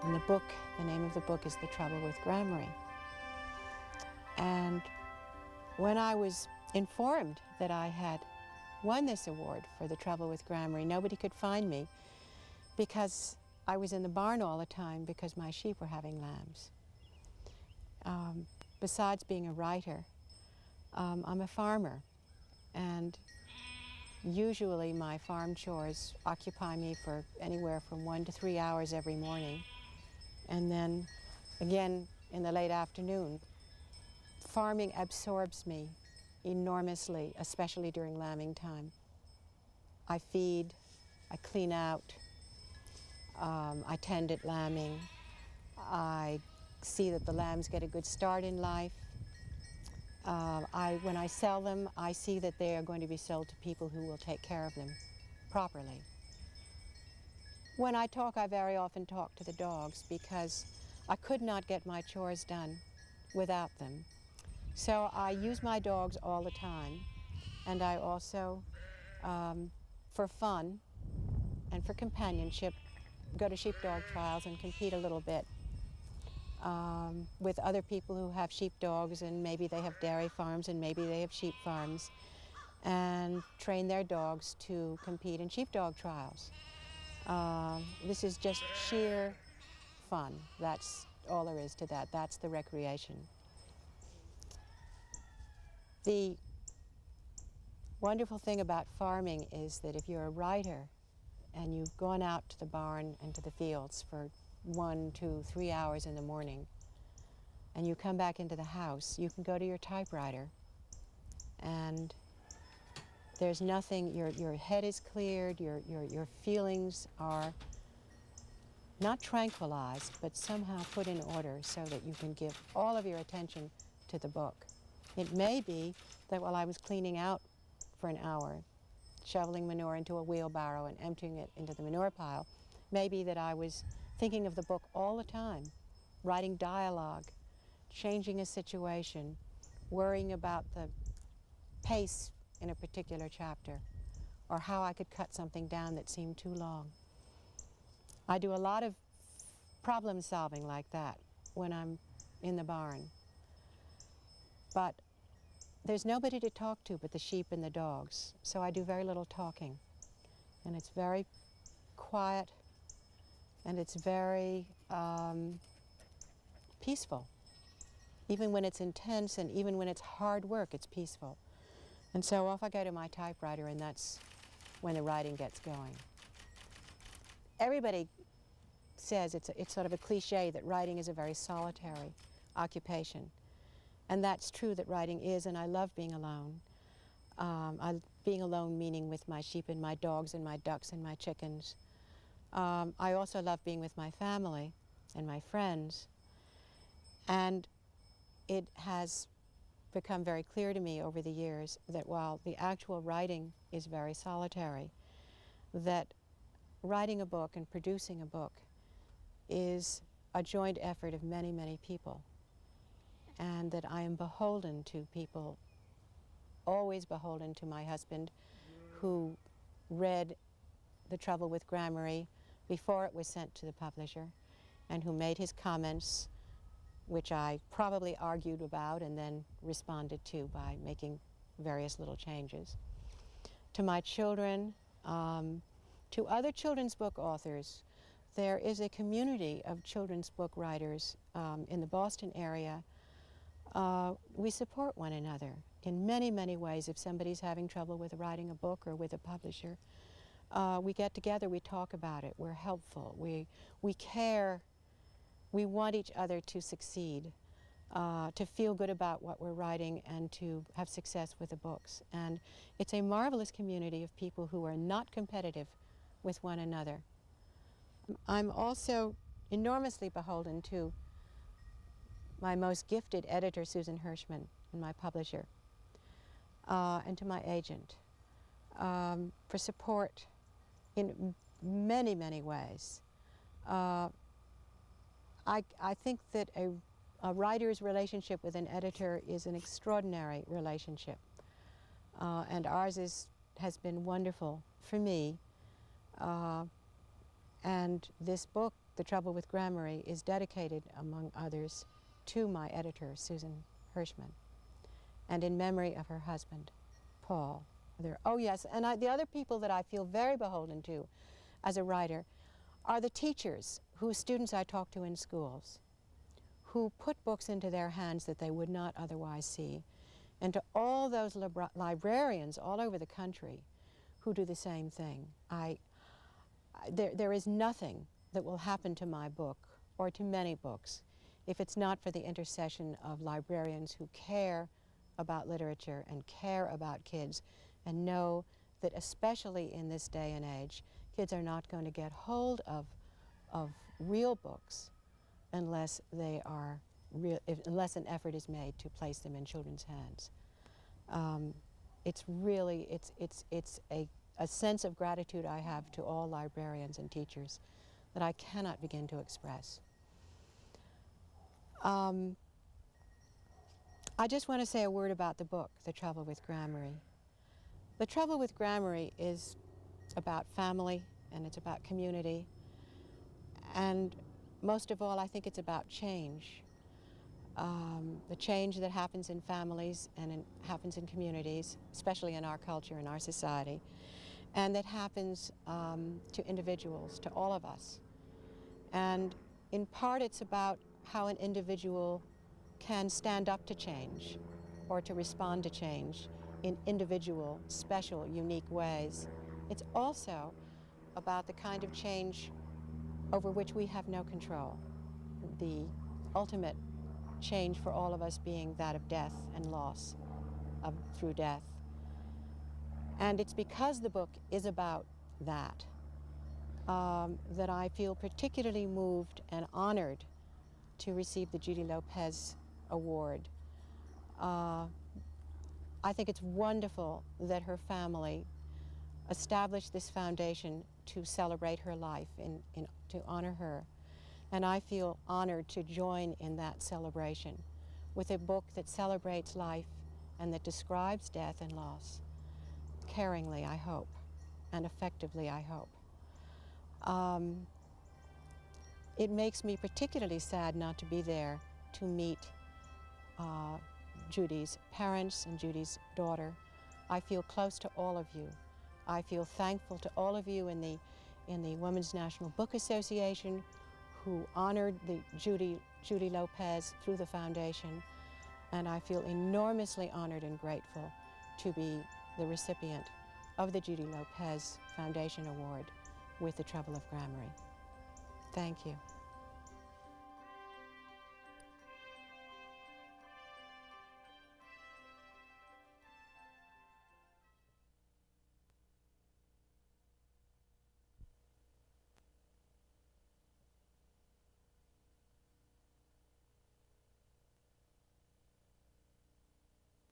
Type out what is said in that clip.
And the name of the book is The Trouble with Gramary. And when I was informed that I had won this award for The Trouble with Gramary, nobody could find me because I was in the barn all the time because my sheep were having lambs. Besides being a writer, I'm a farmer, and usually my farm chores occupy me for anywhere from 1 to 3 hours every morning, and then again in the late afternoon. Farming absorbs me enormously, especially during lambing time. I feed, I clean out, I tend at lambing, I see that the lambs get a good start in life. When I sell them, I see that they are going to be sold to people who will take care of them properly. When I talk, I very often talk to the dogs because I could not get my chores done without them. So I use my dogs all the time, and I also, for fun and for companionship, go to sheepdog trials and compete a little bit with other people who have sheepdogs, and maybe they have dairy farms and maybe they have sheep farms, and train their dogs to compete in sheepdog trials. This is just sheer fun. That's all there is to that. That's the recreation. The wonderful thing about farming is that if you're a writer and you've gone out to the barn and to the fields for 1, 2, 3 hours in the morning, and you come back into the house, you can go to your typewriter, and there's nothing, your head is cleared, your feelings are not tranquilized, but somehow put in order so that you can give all of your attention to the book. It may be that while I was cleaning out for an hour, shoveling manure into a wheelbarrow and emptying it into the manure pile, maybe that I was thinking of the book all the time, writing dialogue, changing a situation, worrying about the pace in a particular chapter, or how I could cut something down that seemed too long. I do a lot of problem solving like that when I'm in the barn. But there's nobody to talk to but the sheep and the dogs, so I do very little talking. And it's very quiet, and it's very peaceful. Even when it's intense and even when it's hard work, it's peaceful. And so off I go to my typewriter, and that's when the writing gets going. Everybody says it's sort of a cliche that writing is a very solitary occupation. And that's true that writing is, and I love being alone. Being alone meaning with my sheep and my dogs and my ducks and my chickens. I also love being with my family and my friends. And it has become very clear to me over the years that while the actual writing is very solitary, that writing a book and producing a book is a joint effort of many, many people, and that I am beholden to people, always beholden to my husband, who read The Trouble with Gramary before it was sent to the publisher, and who made his comments, which I probably argued about and then responded to by making various little changes. To my children, to other children's book authors. There is a community of children's book writers in the Boston area. We support one another in many, many ways. If somebody's having trouble with writing a book or with a publisher, we get together, we talk about it, we're helpful, we care, we want each other to succeed, to feel good about what we're writing and to have success with the books. And it's a marvelous community of people who are not competitive with one another. I'm also enormously beholden to my most gifted editor, Susan Hirschman, and my publisher, and to my agent, for support in many, many ways. I think that a writer's relationship with an editor is an extraordinary relationship, and ours has been wonderful for me. And this book, The Trouble with Gramary is dedicated, among others, to my editor, Susan Hirschman, and in memory of her husband, Paul. Oh yes, and the other people that I feel very beholden to as a writer are the teachers whose students I talk to in schools, who put books into their hands that they would not otherwise see, and to all those librarians all over the country who do the same thing. There is nothing that will happen to my book, or to many books, if it's not for the intercession of librarians who care about literature and care about kids and know that, especially in this day and age, kids are not going to get hold of real books unless unless an effort is made to place them in children's hands. It's really, it's a sense of gratitude I have to all librarians and teachers that I cannot begin to express. I just want to say a word about the book, The Trouble with Gramary. The Trouble with Gramary is about family, and it's about community, and most of all, I think it's about change. The change that happens in families and happens in communities, especially in our culture, in our society, and that happens to individuals, to all of us. And in part, it's about how an individual can stand up to change or to respond to change in individual, special, unique ways. It's also about the kind of change over which we have no control, the ultimate change for all of us being that of death and loss through death. And it's because the book is about that that I feel particularly moved and honored to receive the Judy Lopez Award. I think it's wonderful that her family established this foundation to celebrate her life, to honor her. And I feel honored to join in that celebration with a book that celebrates life and that describes death and loss, caringly, I hope, and effectively, I hope. It makes me particularly sad not to be there to meet Judy's parents and Judy's daughter. I feel close to all of you. I feel thankful to all of you in the Women's National Book Association who honored the Judy Lopez through the foundation, and I feel enormously honored and grateful to be the recipient of the Judy Lopez Foundation Award with The Trouble of Gramary. Thank you.